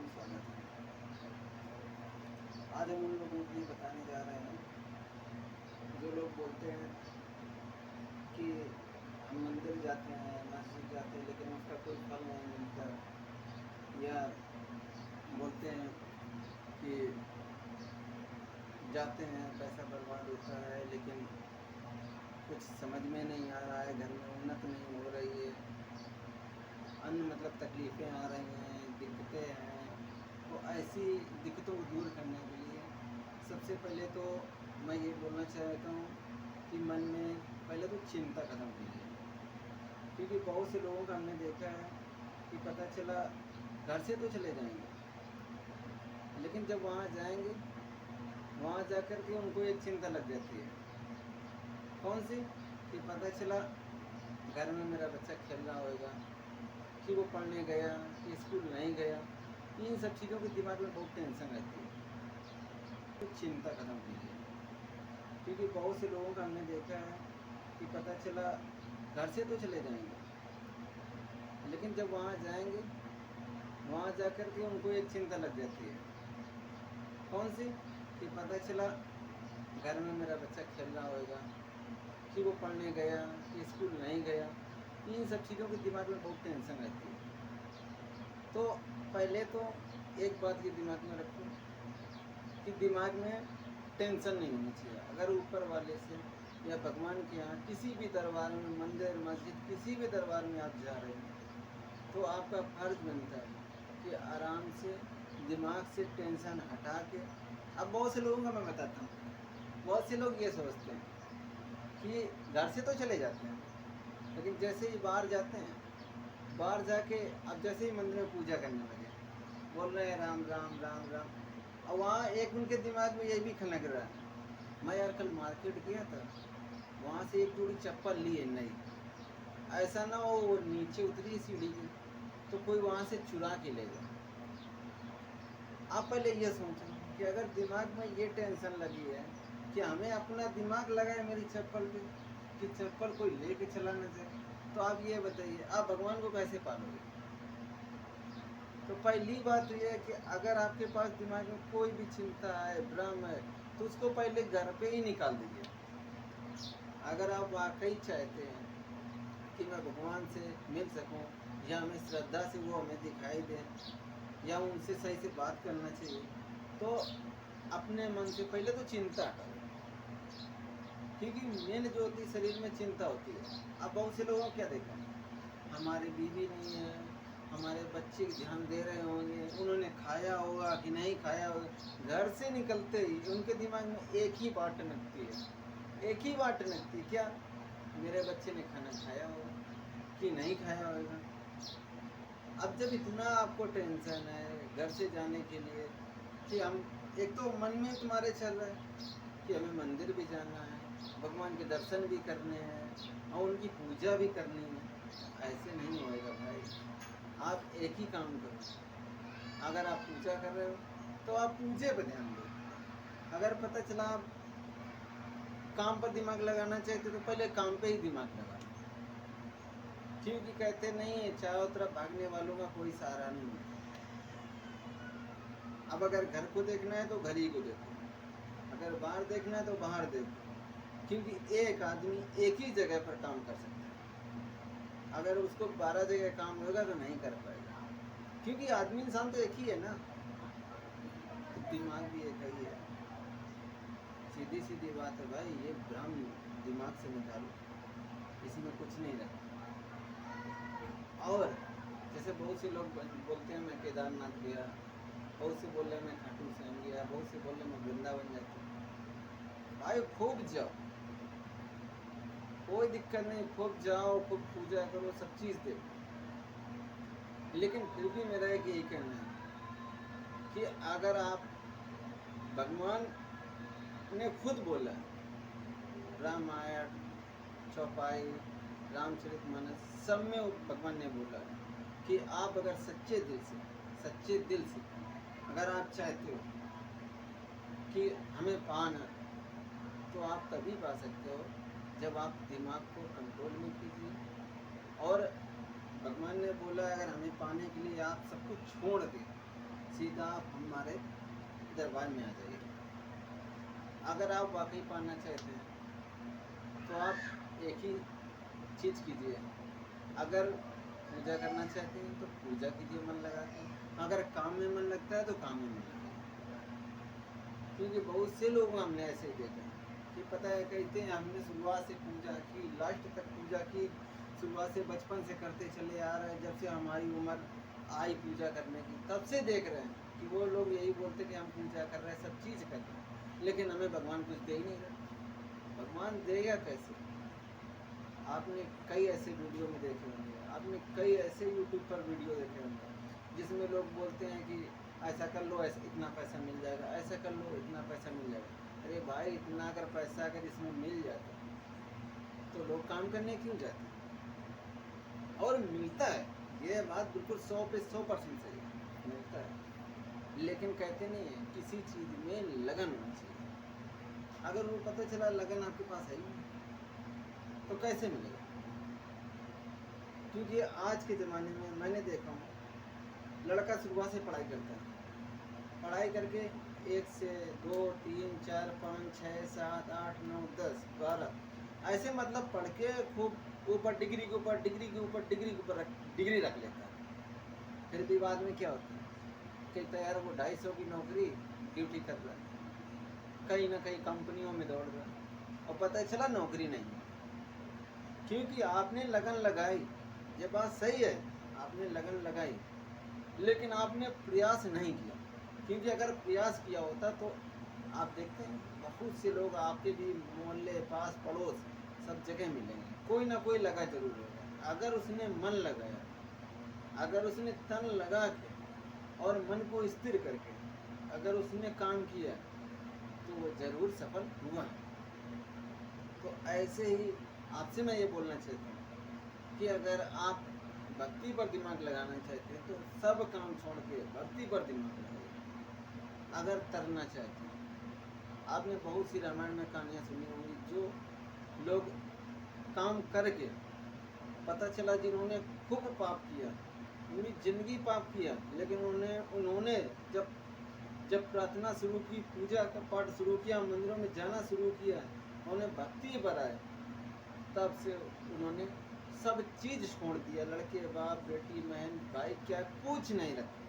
स्वागत है। आज हम उन लोगों के लिए बताने जा रहे हैं जो लोग बोलते हैं कि हम मंदिर जाते हैं, मस्जिद जाते हैं, लेकिन उसका कोई फल नहीं मिलता, या बोलते हैं कि जाते हैं पैसा बर्बाद होता है, लेकिन कुछ समझ में नहीं आ रहा है, घर में उन्नत नहीं हो रही है, अन्य मतलब तकलीफ़ें आ रही हैं, दिक्कतें हैं। तो ऐसी दिक्कतों को दूर करने के लिए सबसे पहले तो मैं ये बोलना चाहता हूँ कि मन में पहले तो चिंता ख़त्म कीजिए, क्योंकि बहुत से लोगों का हमने देखा है कि पता चला घर से तो चले जाएंगे, लेकिन जब वहाँ जाएंगे, वहाँ जा कर के उनको एक चिंता लग जाती है। कौन सी? कि पता चला घर में मेरा बच्चा खेल रहा होगा, कि वो पढ़ने गया, कि स्कूल नहीं गया। इन सब चीज़ों के दिमाग में बहुत टेंशन रहती है। तो चिंता ख़त्म कीजिए, क्योंकि बहुत से लोगों का हमने देखा है कि पता चला घर से तो चले जाएंगे, लेकिन जब वहाँ जाएंगे, वहाँ जा कर के उनको एक चिंता लग जाती है। कौन सी? कि पता चला घर में मेरा बच्चा खेल रहा होगा, कि वो पढ़ने गया, कि स्कूल नहीं गया। इन सब चीज़ों के दिमाग में बहुत टेंशन रहती है। तो पहले तो एक बात ये दिमाग में रखो कि दिमाग में टेंशन नहीं होनी चाहिए। अगर ऊपर वाले से या भगवान के यहाँ किसी भी दरबार में, मंदिर मस्जिद किसी भी दरबार में आप जा रहे हैं, तो आपका फर्ज बनता है कि आराम से दिमाग से टेंशन हटा के। अब बहुत से लोगों का मैं बताता हूँ, बहुत से लोग ये सोचते हैं कि घर से तो चले जाते हैं, लेकिन जैसे ही बाहर जाते हैं, बाहर जाके अब जैसे ही मंदिर में पूजा करने लगे, बोल रहे हैं राम राम राम राम। और वहाँ एक उनके दिमाग में ये भी खनक रहा है, मैं यार कल मार्केट गया था, वहाँ से एक जोड़ी चप्पल ली है नई, ऐसा ना हो वो नीचे उतरी सीढ़ी की तो कोई वहाँ से चुरा के ले जाए। आप पहले ये सोचें कि अगर दिमाग में ये टेंशन लगी है कि हमें अपना दिमाग लगा है मेरी चप्पल पे, कि चप्पल कोई लेके चला न जाए, तो आप ये बताइए आप भगवान को कैसे पालोगे? तो पहली बात यह है कि अगर आपके पास दिमाग में कोई भी चिंता है, भ्रम है, तो उसको पहले घर पे ही निकाल दीजिए। अगर आप वाकई चाहते हैं कि मैं भगवान से मिल सकूं, या हमें श्रद्धा से वो हमें दिखाई दें, या उनसे सही से बात करना चाहिए, तो अपने मन से पहले तो चिंता हटाओ, क्योंकि मेन जो होती है शरीर में चिंता होती है। अब बहुत से लोगों को क्या देखा है, हमारी बीवी नहीं है, हमारे बच्चे ध्यान दे रहे होंगे, उन्होंने खाया होगा कि नहीं खाया होगा। घर से निकलते ही उनके दिमाग में एक ही बात टनकती है, एक ही बात टनकती है, क्या मेरे बच्चे ने खाना खाया होगा कि नहीं खाया होगा। अब जब इतना आपको टेंशन है घर से जाने के लिए, कि हम एक तो मन में तुम्हारे चल रहा है कि हमें मंदिर भी जाना है, भगवान के दर्शन भी करने हैं और उनकी पूजा भी करनी है, ऐसे नहीं होएगा भाई। आप एक ही काम करो, अगर आप पूजा कर रहे हो तो आप पूजे पर ध्यान दो। अगर पता चला आप काम पर दिमाग लगाना चाहते तो पहले काम पे ही दिमाग लगा, क्योंकि कहते नहीं है चारों तरफ भागने वालों का कोई सहारा नहीं है। अब अगर घर को देखना है तो घर ही को देखो, अगर बाहर देखना है तो बाहर देखो, क्योंकि एक आदमी एक ही जगह पर काम कर सकता है। अगर उसको 12 जगह काम होगा तो नहीं कर पाएगा, क्योंकि आदमी इंसान तो एक ही है ना, तो दिमाग भी एक ही है। सीधी सीधी बात है भाई, ये भ्रम दिमाग से निकालो, इसमें कुछ नहीं रहता। और जैसे बहुत से लोग बोलते हैं मैं केदारनाथ गया, बहुत से बोल रहे हैं मैं खाटू श्याम गया, बहुत से बोल रहे हैं मैं वृंदावन जाता हूँ। भाई खूब जाओ, कोई दिक्कत नहीं, खूब जाओ, खूब पूजा करो, सब चीज़ देखो, लेकिन फिर भी मेरा एक यही कहना है कि अगर आप, भगवान ने खुद बोला, रामायण चौपाई रामचरितमानस सब में भगवान ने बोला कि आप अगर सच्चे दिल से अगर आप चाहते हो कि हमें पाना, तो आप तभी पा सकते हो जब आप दिमाग को कंट्रोल में कीजिए। और भगवान ने बोला अगर हमें पाने के लिए आप सब कुछ छोड़ दें, सीधा आप हमारे दरबार में आ जाइए। अगर आप वाकई पाना चाहते हैं तो आप एक ही चीज़ कीजिए, अगर पूजा करना चाहते हैं तो पूजा कीजिए मन लगा के, अगर काम में मन लगता है तो काम में मन लगाइए। क्योंकि बहुत से लोग हमने ऐसे ही देखा है कि पता है कहते हैं हमने शुरुआत से पूजा की, लास्ट तक पूजा की, शुरुआत से बचपन से करते चले आ रहे हैं, जब से हमारी उम्र आई पूजा करने की तब से देख रहे हैं कि वो लोग यही बोलते कि हम पूजा कर रहे हैं, सब चीज़ कर रहे हैं, लेकिन हमें भगवान कुछ दे ही नहीं रहा। भगवान देगा कैसे? आपने कई ऐसे वीडियो में देखे होंगे, आपने कई ऐसे यूट्यूब पर वीडियो देखे होंगे जिसमें लोग बोलते हैं कि ऐसा कर लो, ऐसा इतना पैसा मिल जाएगा, ऐसा कर लो इतना पैसा मिल जाएगा। अरे भाई, इतना अगर पैसा अगर इसमें मिल जाता तो लोग काम करने क्यों जाते? और मिलता है, ये बात बिल्कुल 100% सही है, मिलता है, लेकिन कहते नहीं है किसी चीज़ में लगन होनी चाहिए। अगर वो पता चला लगन आपके पास है ही नहीं तो कैसे मिलेगा? क्योंकि आज के ज़माने में मैंने देखा हूँ, लड़का शुरुआत से पढ़ाई करता है, पढ़ाई करके 1 से 2 3 4 5 6 7 8 9 10 12 ऐसे मतलब पढ़ के खूब ऊपर डिग्री के ऊपर डिग्री के ऊपर डिग्री के ऊपर डिग्री रख लेता है। फिर भी बाद में क्या होता है, कहता है यार वो 250 की नौकरी ड्यूटी कर रहा है, कहीं ना कहीं कंपनियों में दौड़ रहा है, और पता चला नौकरी नहीं है। क्योंकि आपने लगन लगाई, ये बात सही है, आपने लगन लगाई, लेकिन आपने प्रयास नहीं किया। क्योंकि अगर प्रयास किया होता तो आप देखते हैं बहुत से लोग आपके भी मोहल्ले पास पड़ोस सब जगह मिलेंगे, कोई ना कोई लगा जरूर होगा। अगर उसने मन लगाया, अगर उसने तन लगा के और मन को स्थिर करके अगर उसने काम किया तो वो जरूर सफल हुआ है। तो ऐसे ही आपसे मैं ये बोलना चाहता हूँ कि अगर आप भक्ति पर दिमाग लगाना चाहते हैं तो सब काम छोड़ के भक्ति पर दिमाग लगाइए। अगर तरना चाहते हैं, आपने बहुत सी रामायण में कहानियाँ सुनी होंगी, जो लोग काम करके पता चला जिन्होंने खूब पाप किया, पूरी जिंदगी पाप किया, लेकिन उन्होंने जब जब प्रार्थना शुरू की, पूजा का पाठ शुरू किया, मंदिरों में जाना शुरू किया, उन्हें भक्ति बढ़ाए, तब से उन्होंने सब चीज़ छोड़ दिया, लड़के बाप बेटी बहन भाई क्या कुछ नहीं रखा।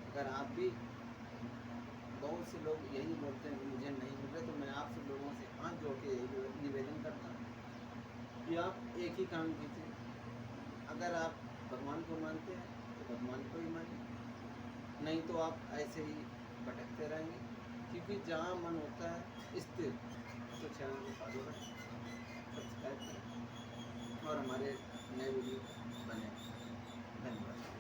अगर आप भी, बहुत से लोग यही बोलते हैं कि मुझे नहीं मिल रहा, तो मैं आप सब लोगों से हाथ जोड़ के यही निवेदन करता हूँ कि आप एक ही काम कीजिए। अगर आप भगवान को मानते हैं तो भगवान को ही मानिए, नहीं तो आप ऐसे ही भटकते रहेंगे। क्योंकि जहाँ मन होता है स्थिर, तो चैनल को फॉलो करें, सब्सक्राइब करें और हमारे नए वीडियो बने। धन्यवाद।